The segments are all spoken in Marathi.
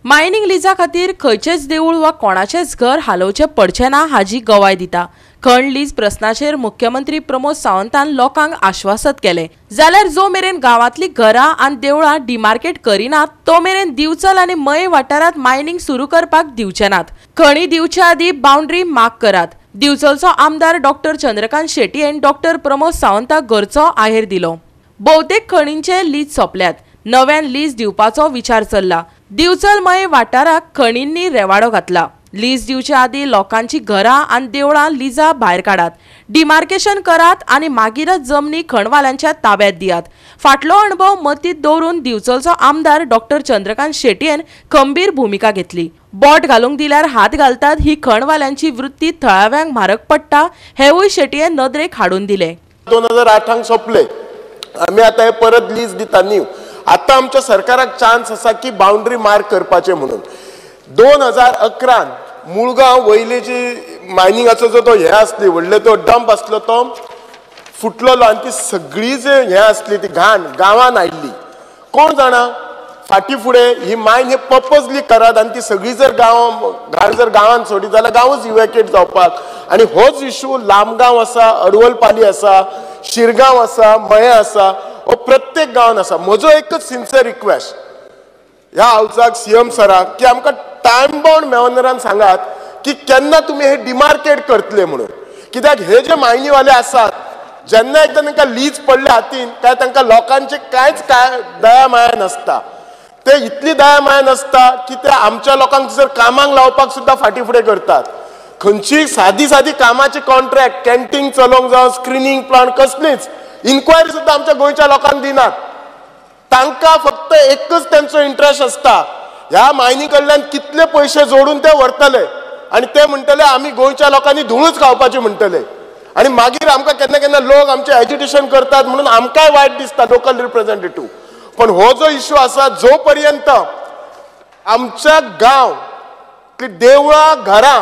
मायनिंग लिजा खातीर खंयचेच देऊळ वा कोणाचेच घर हालोवचे पडचे ना हाची गवाय दिता। खण लीज प्रस्नाचेर मुख्यमंत्री प्रमोद सावंतान लोकांक आश्वासत केले, जाल्यार जो मेरेन गांवांतली घरां आनी देवळां डिमार्केट करिनात तो मेरेन दिवचल आनी मये वाठारांत मायनिंग सुरू करपाक दिवचे नात। खणी दिवचे आदी बाउंड्री मार्क करात। दिवचलचो आमदार डॉक्टर चंद्रकांत शेट्टी हांणी डॉक्टर प्रमोद सावंताक घरचो आहेर दिलो। बहुतेक खणींचे लीज सोंपल्यात, नव्यान लीज दिवपाचो विचार चल्ला। दिवचल मये वाठाराक खणींनी रेवाडो घातला। लीज दिवचे आदी लोकांची घरां आनी देवळां लिजा भायर काडात, डिमार्केशन करात आनी मागीरच जमनी खणवाल्यांच्या ताब्यात दियात। फाटलो अणभव मतींत दवरून दिवचलचो आमदार डॉक्टर चंद्रकांत शेट्टी हांणी खंबीर भूमिका घेतली। बोट घालूंक दिल्यार हात घालतात ही खणवाल्यांची वृत्ती थळाव्यांक म्हारग पडटा हेवूय शेट्टीन नदरेक हाडून दिले। 2008 सोंपले, आमी आतां हे परत लीज दिता न्यू। आता आमच्या सरकाराक चान्स असा की बाउंड्री मार्क करपाचे म्हणून 2011 मुळगांव वयलेची मायनिंगाचो जो तो हे आसली व्हडले तो डंप आसलो तो फुटलेलो आनी ती सगळी जे हे आसली ती घाण गांवान आयिल्ली। कोण जाणा फाटी फुडें ही मायन हे पर्पजली करात आनी ती सगळी जर घाण जर गांवान सोडी जाल्यार गांवच इवॅक्युएट जावपाक। आनी होच इश्यू लांबगांव आसा, अडवलपाली आसा, शिरगांव आसा, मये आसा, हो प्रत्येक गांवान आसा। म्हजो एकच सिन्सियर रिक्वेस्ट ह्या हाऊसाक सीएम सराक की आमकां टायम बाउंड मेवनरान सांगात की केन्ना तुमी हे डिमार्केट करतले म्हणून। कित्याक हे जे मायनीवाले आसात जेन्ना एकदा तांकां लीज पडले हातीन काय तांकां लोकांचे कांयच दया माया नासता। ते इतली दया माया नासता की ते आमच्या लोकांक जर कामाक लावपाक सुद्दां फाटी फुडें करतात। खंयची सादी सादी कामाची कॉन्ट्रॅक्ट कॅन्टीन चलोवंक जावं, स्क्रिनींग प्लांट कसलीच इन्क्वायरी सुद्दां आमच्या गोंयच्या लोकांक दिनात। तांकां फक्त एकच त्यांचो इंटरेस्ट आसता ह्या मायनिंग कडल्यान कितले पयशे जोडून ते व्हरतले आनी ते म्हणटले आमी गोंयच्या लोकांनी धुळूच खावपाची म्हणटले। आनी मागीर आमकां केन्ना केन्ना लोक आमचे एजिटेशन करतात म्हणून आमकांय वायट दिसता लोकल रिप्रेझेंटेटिव्ह। पण हो जो इश्यू आसा जो पर्यंत आमच्या गांव देवळां घरां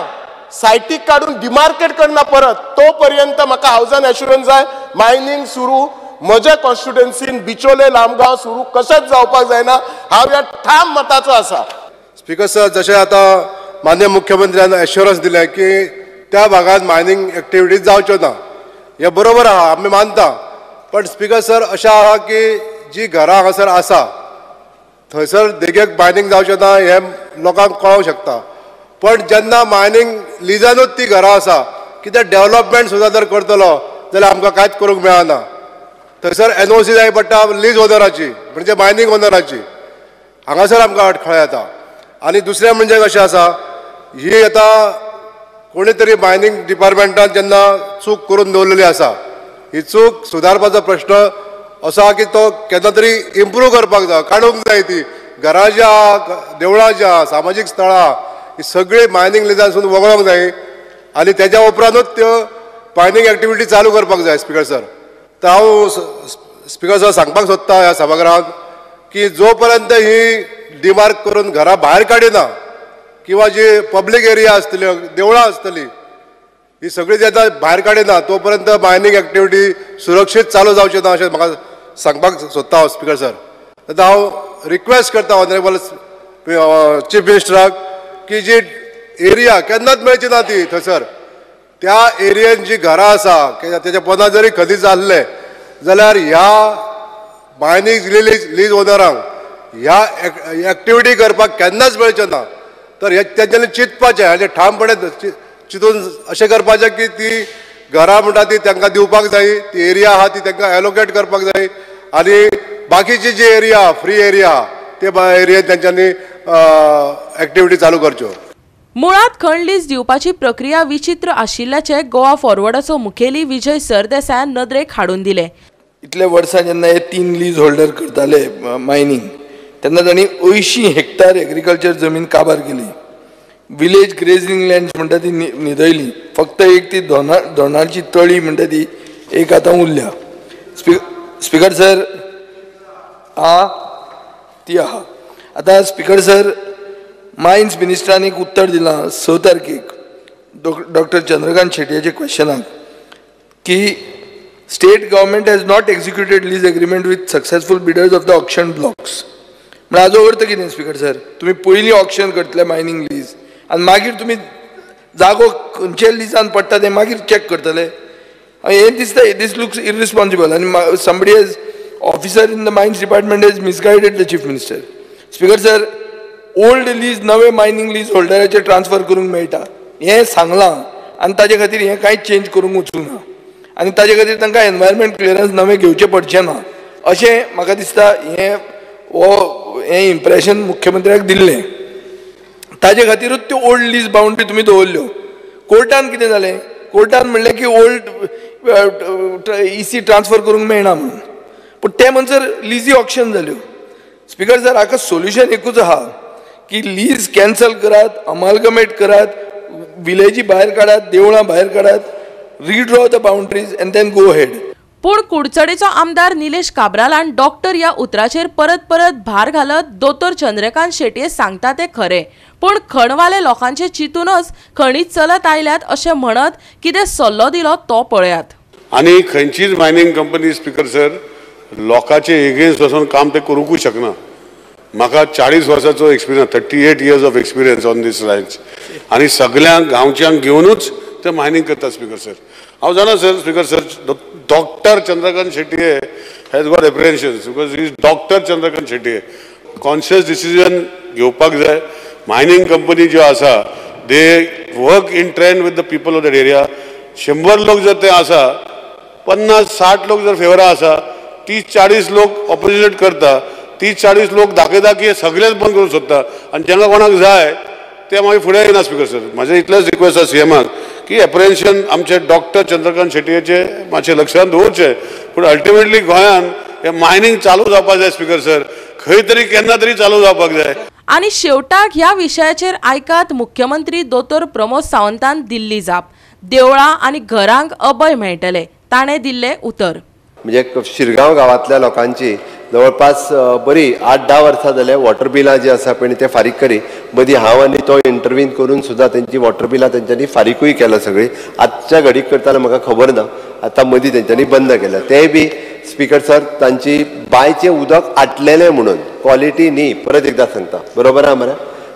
सायटीक काडून डिमार्केट करना परत तो पर्यंत म्हाका हाऊसान एश्युरन्स जाय मायनिंग सुरू म्हज्या कॉन्स्टिट्युएन्सीन बिचोले लांबगांव सुरू कशेंच जावपाक जायना हांव ह्या ठाम मताचो आसा। स्पीकर सर, जशें आतां माननीय मुख्यमंत्र्यान एश्युरन्स दिलें की त्या भागात मायनिंग एक्टिविटीज जावच्यो ना, हे बरोबर आहा, आमी मानता। पण स्पीकर सर अशें आहा की जी घरां हांगासर आसा थंयसर देगेक मायनिंग जावचें ना हे लोकांक कळोवंक शकता। पण जेन्ना मायनिंग लिजानूच ती घरां आसा कित्याक डेव्हलपमेंट सुद्दां जर करतलो जाल्यार आमकां कांयच करूंक मेळना। थंयसर एनओसी जाय पडटा लीज ओनराची म्हणजे मायनिंग ओनराची, हांगासर आमकां अडखळ येता। आनी दुसरें म्हणजे कशें आसा ही आतां कोणी तरी मायनिंग डिपार्टमेंटान जेन्ना चूक करून दवरलेली आसा ही चूक सुदारपाचो प्रश्न असो की तो केन्ना तरी इम्प्रूव करपाक जाय, काडूंक जाय। ती घरां जी आहा, देवळां जी आहा, सामाजीक स्थळां ही सगळी मायनिंग लिजानसून वगळोंक जाय आनी तेच्या उपरांतूच त्यो मायनिंग एक्टिविटी चालू करपाक जाय। स्पीकर सर, तर हांव स्पीकर सर सांगपाक सोदता ह्या सभागृहांत की जो पर्यंत ही डिमार्क करून घरां भायर काडिना किंवा जी पब्लीक एरिया आसतल्यो देवळां आसतलीं ही सगळी जेन्ना भायर काडिना तो पर्यंत मायनिंग एक्टिविटी सुरक्षीत चालू जावचें ना अशें म्हाका सांगपाक सोदता हांव स्पीकर सर। आतां हांव रिक्वेस्ट करता ऑनरेबल चीफ मिनिस्टराक की जी एरिया केन्नाच मेळची ना ती थंयसर त्या एरियेन जी घरां आसा तेच्या पोंदा जरी खदीच जाल्ले जाल्यार ह्या मायनिंग लीज ओनरांक ह्या एक्टिविटी करपाक केन्नाच मेळचें ना। तर हे तेंच्यांनी चिंतपाचें आनी ठामपणे चिंतून अशें करपाचें की ती घरां म्हणटा ती तांकां दिवपाक जाय, ती एरिया आहा ती तांकां एलोकेट करपाक जाय आनी बाकीची जी एरिया फ्री एरिया ते एरियेन तेंच्यांनी एक्टिविटी चालू करच्यो। मुळात खण लीज दिवपाची प्रक्रिया विचित्र आशिल्ल्याचे गोवा फॉरवर्डाचो मुखेली विजय सरदेसायान नदरेक हाडून दिले। इतल्या वर्सां जेन्ना हे 3 लीज होल्डर करताले मायनिंग तेन्ना तांणी 80 हेक्टर एग्रीकल्चर जमीन काबार केली। विलेज ग्रेजिंग लँड्स म्हणटा ती न्हिदयली, फक्त एक ती धोंडाची तळी म्हणटा ती एक आतां उरल्या। स्पीकर सर ती आहा आतां स्पीकर सर मायन्स मिनिस्टरान एक उत्तर दिलां 6 तारखेक डॉक्टर चंद्रकांत शेट्टीचे क्वेश्चनाक की state government has not executed lease agreement with successful bidders of the auction blocks. पण हाजो अर्थ कितें स्पीकर सर, तुम्ही पयलीं ऑक्शन करतले मायनींग लीज आनी मागीर तुम्ही जागो खंयच्या लिजान पडटा तें मागीर चॅक करतले. हें दिसता, दीस लुक्स इररिस्पॉन्सिबल आनी somebody as officer in the mines department as misguided the chief minister. Speaker sir, old lease नवे मायनींग लीज होल्डराचेर ट्रान्सफर करूंक मेळटा हें सांगलां आनी ताजे खातीर हें कांयच चेंज करूंक वचूंक ना आनी ताजे खातीर तांकां एनवायरमेंट क्लियरन्स नवें घेवचें पडचें ना अशें म्हाका दिसता. हें इम्प्रेशन मुख्यमंत्र्याक दिल्लें, ताजे खातीरूच त्यो ओल्ड लीज बाउंड्री तुमी दवरल्यो. कोर्टान कितें जालें, कोर्टान म्हणलें की ओल्ड EC ट्रान्सफर करूंक मेळना म्हणून, पूण ते म्हणसर लिजी ऑक्शन जाल्यो. स्पीकर सर, हाका सोल्युशन एकूच आहा की लीज कॅन्सल करात, अमालगमेट करात, विलेजी भायर काडात, देवळां भायर काडात, redraw the boundaries and then go head. पूण कुडचडेचो आमदार निलेश काब्रालान डॉक्टर ह्या उतराचेर परत परत भार घालत दोतोर चंद्रकांत शेटये सांगता ते खरे, पूण खणवाले लोकांचे चिंतूनच खणीत चलत आयल्यात अशें म्हणत कितें सल्लो दिलो तो पळयात. आनी खंयचीच मायनींग कंपनी स्पीकर सर लोकांचे एगेन्स्ट वचून काम ते करूंकूच शकना. म्हाका 40 वर्सांचो experience, 38 years of experience on these lines आनी सगळ्यांक गांवच्यांक घेवनूच ते मायनींग करता स्पीकर सर. हांव जाणा sir speaker sir, doctor Chandrakant Shetye has got apprehensions because he is doctor Chandrakant Shetye. Conscious decision घेवपाक जाय. मायनींग कंपनी ज्यो आसा they work in trend with the people of that area. 100 लोक जर ते आसा, 50-60 लोक जर फेवरा आसा, 30-40 लोक ऑपोजिट करता, 30-40 लोक दाखयता की सगळेच बंद करूंक सोदता आनी जेन्ना कोणाक जाय ते मागीर फुडें येना. स्पीकर सर, म्हाजें इतलेंच रिक्वेस्ट आसा CMाक की एप्रिहेन्शन आमचे डॉक्टर चंद्रकांत शेटयेचे मातशें लक्षांत दवरचें. पूण अल्टिमेटली गोंयान हें मायनींग चालू जावपाक जाय स्पीकर सर, खंय तरी केन्ना तरी चालू जावपाक जाय. आनी शेवटाक ह्या विशयाचेर आयकात मुख्यमंत्री दोतोर प्रमोद सावंतान दिल्ली जाप. देवळां आनी घरांक अभय मेळटले, ताणें दिल्लें उतर. म्हणजे शिरगांव गांवांतल्या लोकांची जवळपास बरी 8-10 वर्सां जाले वॉटर बिलां जी आसा पळय ते फारीक करी. मदीं हांव आनी तो इंटरव्हीन करून सुद्दां तेंची वॉटर बिलां तेंच्यांनी फारीकूय केल्या सगळी. आजच्या घडीक करताले म्हाका खबर ना, आतां मदीं तेंच्यांनी बंद केल्या. तेय बी स्पीकर सर तांची बांयचें उदक आटलेलें म्हणून, क्वॉलिटी न्ही, परत एकदां सांगता, बरोबर आहा मरे,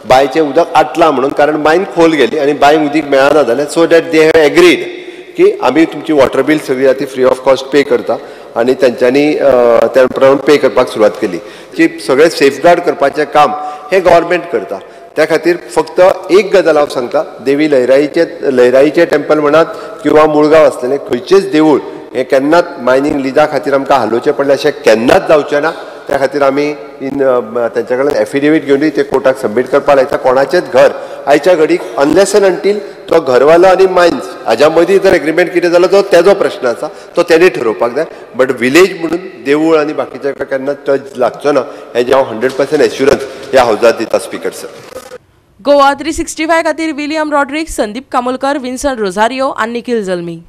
बांयचें उदक आटलां म्हणून, कारण बांयन खोल गेली आनी बांयक उदीक मेळना जालें. So that they have agreed की आमी तुमची वॉटर बील सगळी आतां फ्री ऑफ कॉस्ट पे करता आनी तेंच्यांनी त्या प्रमाण पे करपाक सुरवात केली. की सगळें सेफगार्ड करपाचें काम हें गव्हर्मेंट करता. त्या खातीर फक्त एक गजाल हांव सांगता, देवी लयराईचें टेंपल म्हणात किंवा मुळगांव आसलेलें खंयचेंच देवूळ हें केन्नाच मायनींग लिजा खातीर आमकां हालोवचें पडलें अशें केन्नाच जावचें ना. त्या खातीर आमी तेंच्या कडल्यान एफिडेवीट घेवनूय ते कोर्टाक सबमीट करपाक लायता. कोणाचेंच घर आयच्या घडीक अनलेस एंड अंटील तो घरवालो आनी मायन्स हाज्या मदीं जर एग्रीमेंट कितें जालो तो तेजो प्रश्न आसा, तो तेणी ठरोवपाक जाय. बट विलेज म्हणून देवूळ आनी बाकीच्या केन्ना टच लागचो ना हेजें हांव 100% एश्युरन्स ह्या हावजात दिता स्पीकर सर. गोवा 365 खातीर विलियम रॉड्रिक्स, संदीप कामोलकर, विन्संट रोझारियो आनी निखिल जल्मी.